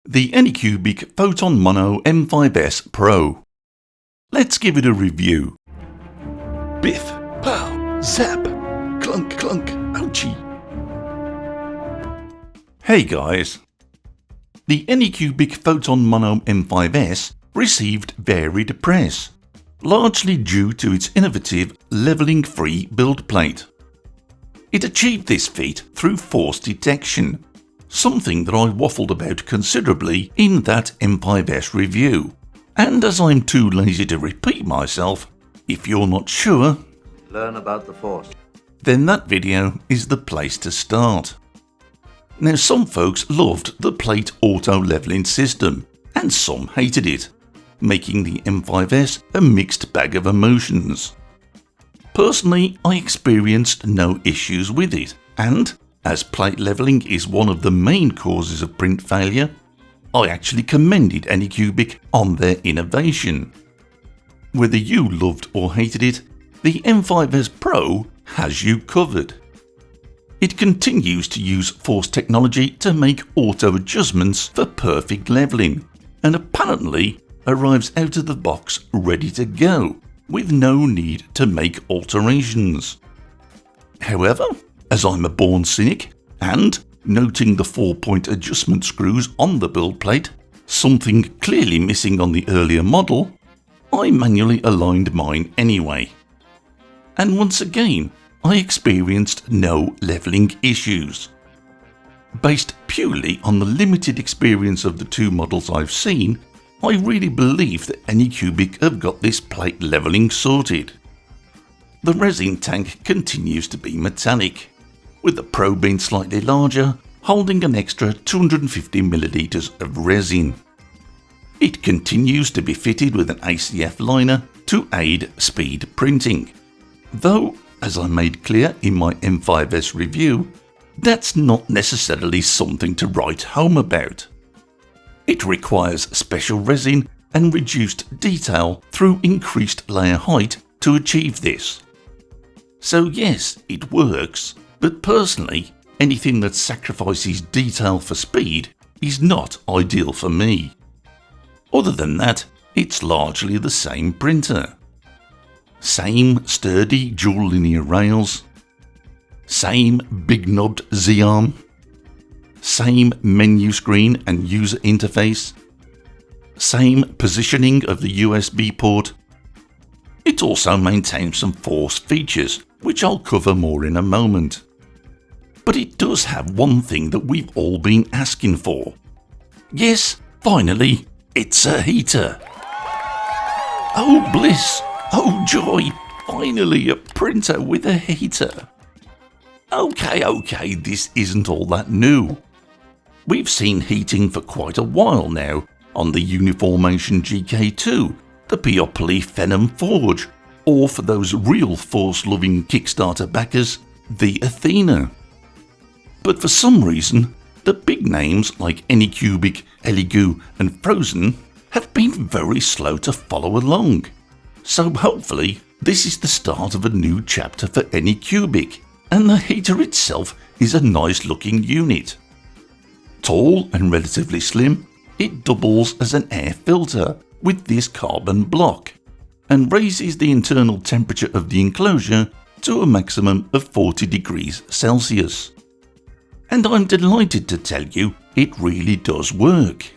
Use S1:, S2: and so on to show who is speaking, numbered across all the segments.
S1: the Anycubic Photon Mono M5s Pro. Let's give it a review. Biff, pow, zap, clunk, clunk, ouchie. Hey guys. The Anycubic Photon Mono M5s received varied press, largely due to its innovative leveling-free build plate. It achieved this feat through force detection, something that I waffled about considerably in that M5s review. And as I'm too lazy to repeat myself, if you're not sure,
S2: learn about the force.
S1: Then that video is the place to start. Now, some folks loved the plate auto leveling system, and some hated it, making the M5s a mixed bag of emotions. Personally, I experienced no issues with it, and as plate leveling is one of the main causes of print failure, I actually commended Anycubic on their innovation. Whether you loved or hated it, the M5s Pro has you covered. It continues to use force technology to make auto adjustments for perfect leveling, and apparently arrives out of the box ready to go, with no need to make alterations. However, as I'm a born cynic, and noting the 4-point adjustment screws on the build plate, something clearly missing on the earlier model, I manually aligned mine anyway. And once again, I experienced no leveling issues. Based purely on the limited experience of the two models I've seen, I really believe that Anycubic have got this plate leveling sorted. The resin tank continues to be metallic, with the Pro being slightly larger, holding an extra 250ml of resin. It continues to be fitted with an ACF liner to aid speed printing, though, as I made clear in my M5s review, that's not necessarily something to write home about. It requires special resin and reduced detail through increased layer height to achieve this. So yes, it works, but personally, anything that sacrifices detail for speed is not ideal for me. Other than that, it's largely the same printer. Same sturdy dual linear rails, same big knobbed Z-arm, same menu screen and user interface, same positioning of the USB port. It also maintains some force features, which I'll cover more in a moment. But it does have one thing that we've all been asking for. Yes, finally, it's a heater. Oh bliss, oh joy, finally a printer with a heater. Okay, this isn't all that new. We've seen heating for quite a while now on the Uniformation GK2, the Peopoly Phenom Forge, or for those real force-loving Kickstarter backers, the Athena. But for some reason, the big names like Anycubic, VOGMANS and Frozen have been very slow to follow along. So hopefully this is the start of a new chapter for Anycubic, and the heater itself is a nice looking unit. Tall and relatively slim, it doubles as an air filter with this carbon block, and raises the internal temperature of the enclosure to a maximum of 40 degrees Celsius. And I'm delighted to tell you it really does work.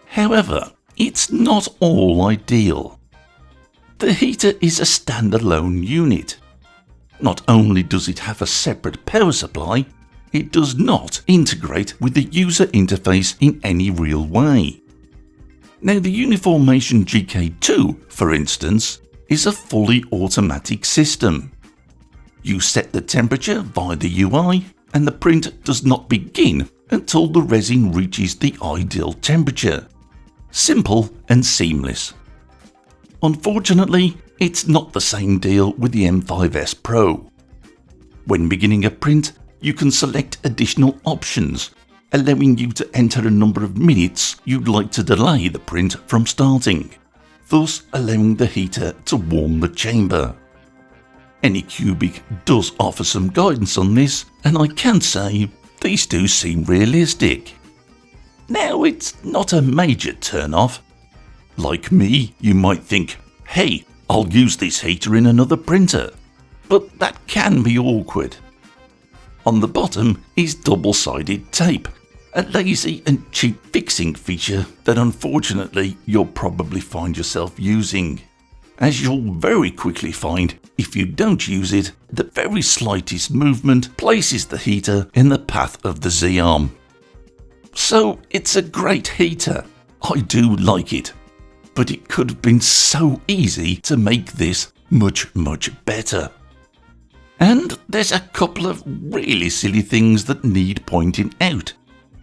S1: However, it's not all ideal. The heater is a standalone unit. Not only does it have a separate power supply, it does not integrate with the user interface in any real way. Now, the Uniformation GK2, for instance, is a fully automatic system. You set the temperature via the UI, and the print does not begin until the resin reaches the ideal temperature. Simple and seamless. Unfortunately, it's not the same deal with the M5s Pro. When beginning a print, you can select additional options, allowing you to enter a number of minutes you'd like to delay the print from starting, thus allowing the heater to warm the chamber. Anycubic does offer some guidance on this, and I can say these do seem realistic. Now, it's not a major turn-off. Like me, you might think, hey, I'll use this heater in another printer. But that can be awkward. On the bottom is double-sided tape, a lazy and cheap fixing feature that unfortunately you'll probably find yourself using. As you'll very quickly find, if you don't use it, the very slightest movement places the heater in the path of the Z-arm. So it's a great heater. I do like it. But it could have been so easy to make this much better. And there's a couple of really silly things that need pointing out.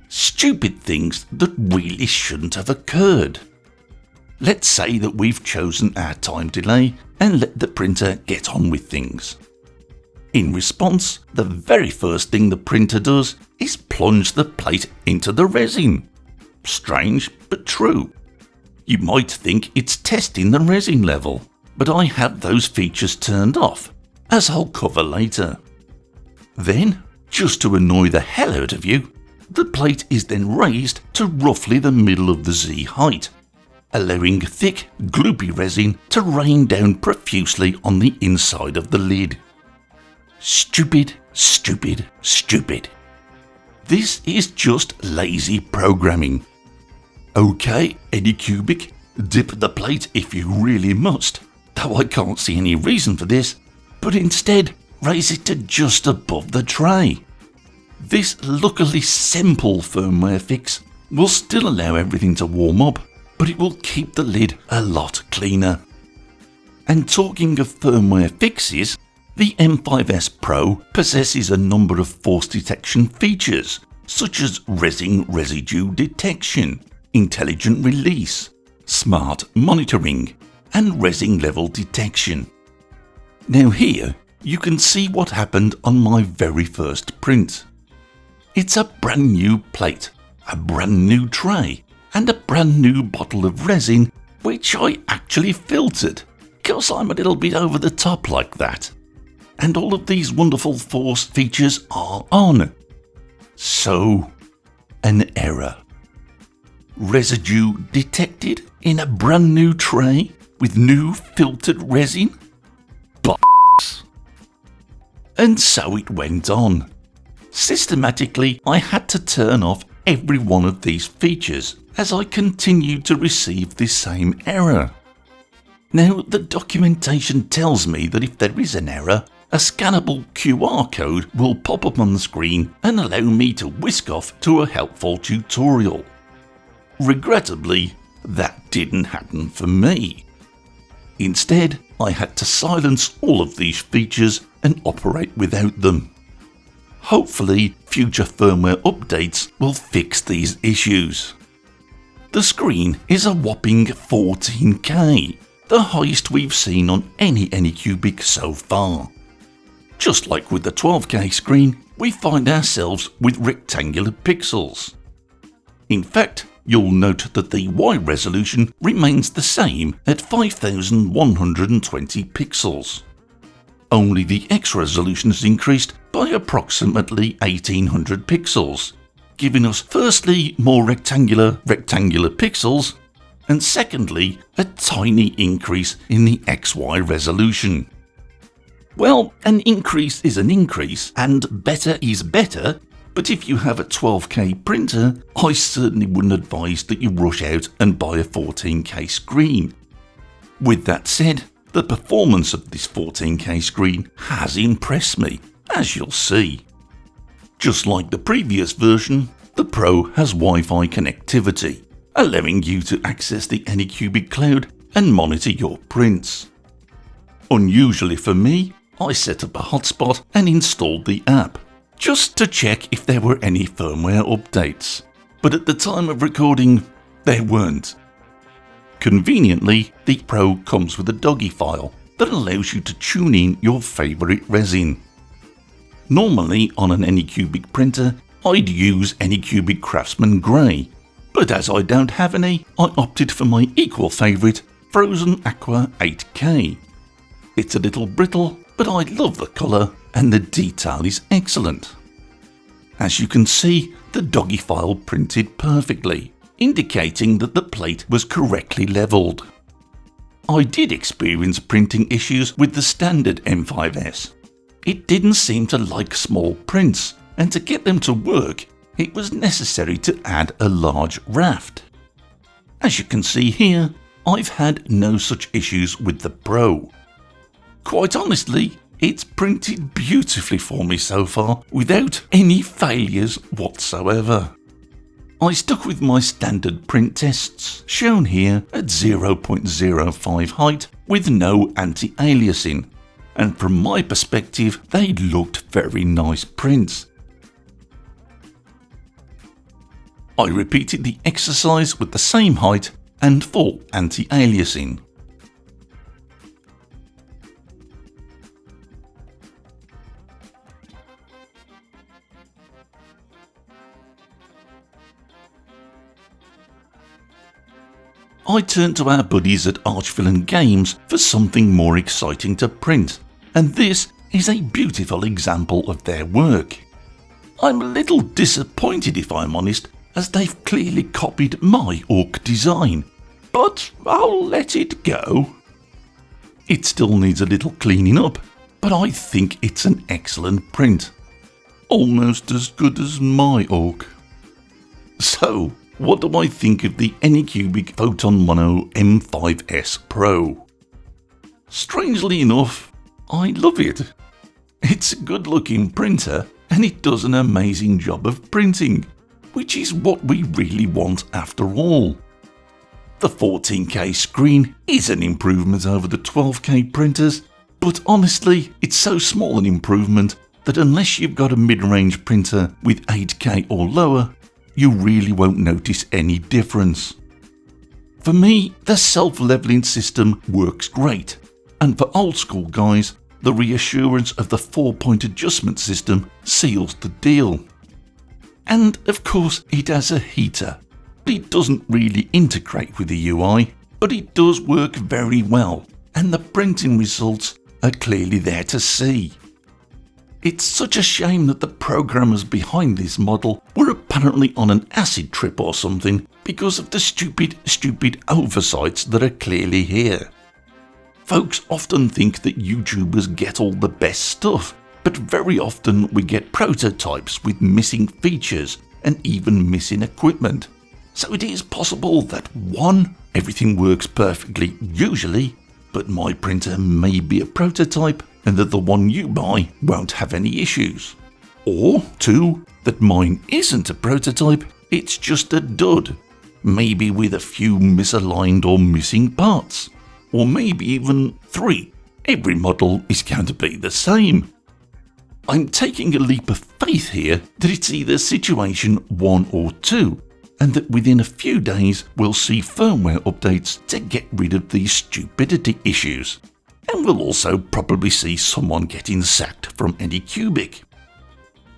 S1: Stupid things that really shouldn't have occurred. Let's say that we've chosen our time delay and let the printer get on with things. In response, the very first thing the printer does is plunge the plate into the resin. Strange, but true. You might think it's testing the resin level, but I have those features turned off, as I'll cover later. Then, just to annoy the hell out of you, the plate is then raised to roughly the middle of the Z height, allowing thick, gloopy resin to rain down profusely on the inside of the lid. Stupid. This is just lazy programming. Okay, Anycubic, dip the plate if you really must, though I can't see any reason for this, but instead raise it to just above the tray. This luckily simple firmware fix will still allow everything to warm up, but it will keep the lid a lot cleaner. And talking of firmware fixes, the M5s Pro possesses a number of force detection features, such as resin residue detection, intelligent release, smart monitoring, and resin level detection. Now here, you can see what happened on my very first print. It's a brand new plate, a brand new tray, and a brand new bottle of resin, which I actually filtered, because I'm a little bit over the top like that. And all of these wonderful force features are on. So, an error. Residue detected in a brand new tray with new filtered resin? Box. And so it went on. Systematically, I had to turn off every one of these features as I continued to receive this same error. Now, the documentation tells me that if there is an error, a scannable QR code will pop up on the screen and allow me to whisk off to a helpful tutorial. Regrettably, that didn't happen for me. Instead, I had to silence all of these features and operate without them. Hopefully, future firmware updates will fix these issues. The screen is a whopping 14K, the highest we've seen on any Anycubic so far. Just like with the 12K screen, we find ourselves with rectangular pixels. In fact, you'll note that the Y resolution remains the same at 5120 pixels. Only the X resolution has increased by approximately 1800 pixels, giving us firstly more rectangular pixels, and secondly a tiny increase in the XY resolution. Well, an increase is an increase, and better is better, but if you have a 12K printer, I certainly wouldn't advise that you rush out and buy a 14K screen. With that said, the performance of this 14K screen has impressed me, as you'll see. Just like the previous version, the Pro has Wi-Fi connectivity, allowing you to access the Anycubic cloud and monitor your prints. Unusually for me, I set up a hotspot and installed the app, just to check if there were any firmware updates, but at the time of recording, there weren't. Conveniently, the Pro comes with a doggy file that allows you to tune in your favourite resin. Normally on an Anycubic printer, I'd use Anycubic Craftsman Grey, but as I don't have any, I opted for my equal favourite, Frozen Aqua 8K. It's a little brittle, but I love the colour and the detail is excellent. As you can see, the doggy file printed perfectly, indicating that the plate was correctly levelled. I did experience printing issues with the standard M5s. It didn't seem to like small prints, and to get them to work, it was necessary to add a large raft. As you can see here, I've had no such issues with the Pro. Quite honestly, it's printed beautifully for me so far without any failures whatsoever. I stuck with my standard print tests, shown here at 0.05 height with no anti-aliasing, and from my perspective they looked very nice prints. I repeated the exercise with the same height and full anti-aliasing. I turned to our buddies at ARCHVILLAIN Games for something more exciting to print, and this is a beautiful example of their work. I'm a little disappointed, if I'm honest, as they've clearly copied my orc design, but I'll let it go. It still needs a little cleaning up, but I think it's an excellent print. Almost as good as my orc. So, what do I think of the Anycubic Photon Mono M5s Pro? Strangely enough, I love it. It's a good looking printer and it does an amazing job of printing, which is what we really want after all. The 14K screen is an improvement over the 12K printers, but honestly, it's so small an improvement that unless you've got a mid-range printer with 8K or lower, you really won't notice any difference. For me, the self-leveling system works great, and for old school guys, the reassurance of the 4-point adjustment system seals the deal. And of course, it has a heater. It doesn't really integrate with the UI, but it does work very well, and the printing results are clearly there to see. It's such a shame that the programmers behind this model were apparently on an acid trip or something because of the stupid oversights that are clearly here. Folks often think that YouTubers get all the best stuff, but very often we get prototypes with missing features and even missing equipment. So it is possible that 1. Everything works perfectly usually, but my printer may be a prototype and that the one you buy won't have any issues. Or 2, that mine isn't a prototype, it's just a dud, maybe with a few misaligned or missing parts. Or maybe even 3, every model is going to be the same. I'm taking a leap of faith here that it's either situation 1 or 2, and that within a few days we'll see firmware updates to get rid of these stupidity issues. And we'll also probably see someone getting sacked from Anycubic.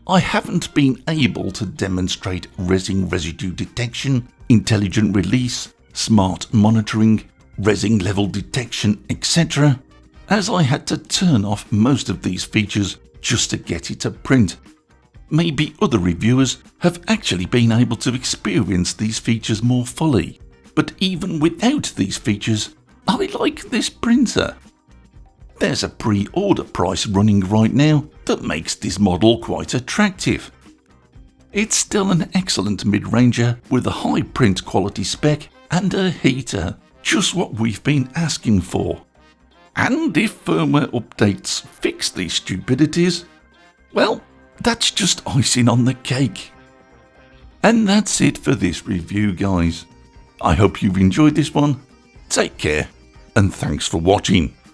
S1: I haven't been able to demonstrate resin residue detection, intelligent release, smart monitoring, resin level detection, etc., as I had to turn off most of these features just to get it to print. Maybe other reviewers have actually been able to experience these features more fully, but even without these features, I like this printer. There's a pre-order price running right now that makes this model quite attractive. It's still an excellent mid-ranger with a high print quality spec and a heater, just what we've been asking for. And if firmware updates fix these stupidities, well, that's just icing on the cake. And that's it for this review, guys. I hope you've enjoyed this one. Take care, and thanks for watching.